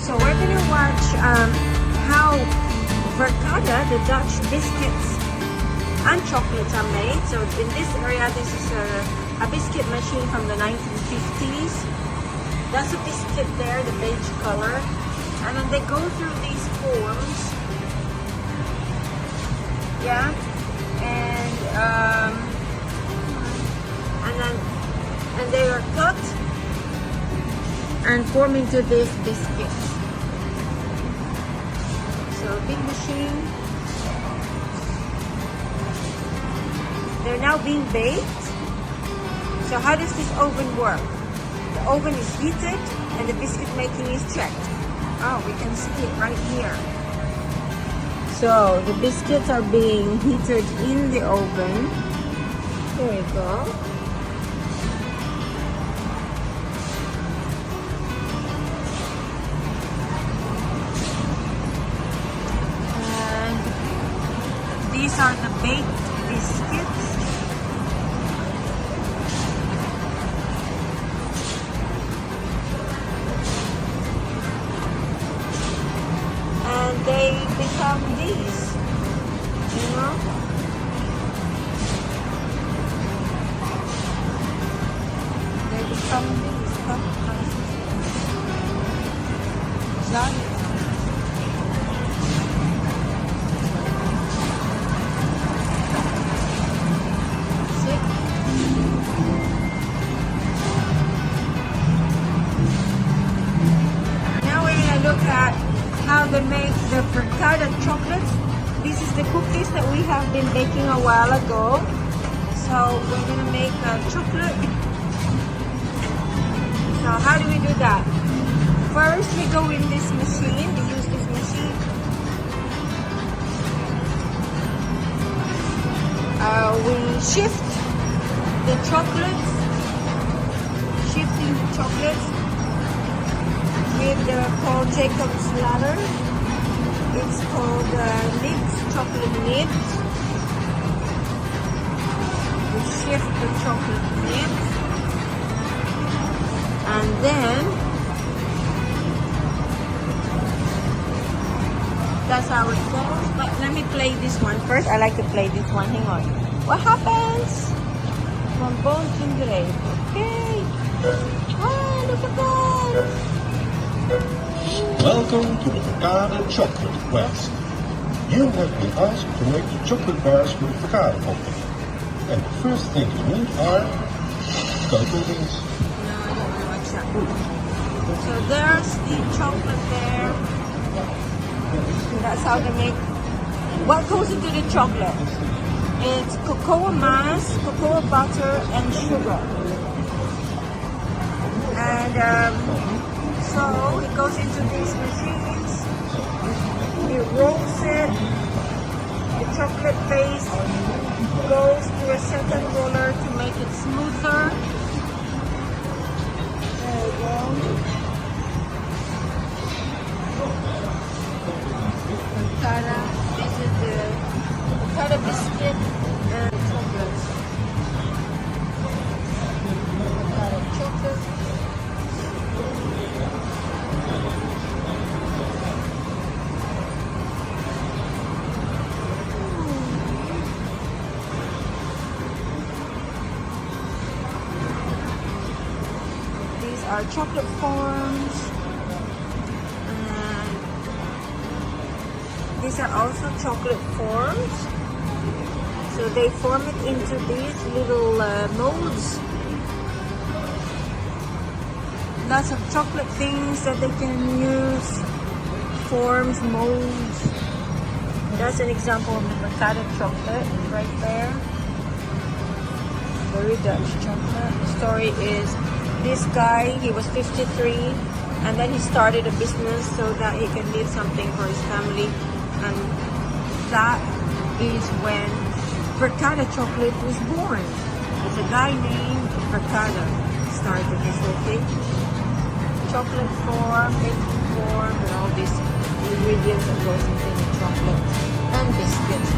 So we're gonna watch how Verkade, the Dutch biscuits and chocolates are made. So in this area, this is a biscuit machine from the 1950s. That's a biscuit there, the beige color. And then they go through these forms. Yeah. And they are cut and form into this biscuit. So big machine. They're now being baked. So how does this oven work? The oven is heated and the biscuit making is checked. Oh, we can see it right here. So the biscuits are being heated in the oven. There you go. And these are the baked biscuits. And they become these, you know. They become these. Now we're gonna look at how they make the Verkade chocolates. This is the cookies that we have been baking a while ago. So we're gonna make a chocolate. So how do we do that? First we go in this machine, we use this machine. We shift the chocolates, shifting the chocolates with the called Jacob's ladder. It's called nibs, chocolate nibs. We shift the chocolate nibs, and then that's how it goes. But let me play this one first. I like to play this one. Hang on. What happens? From bone to grave. Okay. Oh, look at that. Welcome to the Verkade Chocolate Quest. You have been asked to make the chocolate bars with Verkade Company. And the first thing you need are cocoa beans. No, I don't know what's that. So there's the chocolate there. That's how they make. What goes into the chocolate? It's cocoa mass, cocoa butter, and sugar. And so it goes into these machines. It rolls it. The chocolate base goes to a second roller to make it smoother. There you go. Verkade. This is the Verkade biscuit and chocolate. Verkade chocolate. These are chocolate forms. These are also chocolate forms. So they form it into these little molds. Lots of chocolate things that they can use. Forms, molds. That's an example of the Verkade chocolate right there. Very Dutch chocolate. The story is this guy, he was 53 and then he started a business so that he can leave something for his family. And that is when Verkade chocolate was born. It's a guy named Verkade started this whole thing. Chocolate form, baking form, and all these ingredients that goes into the chocolate and biscuits.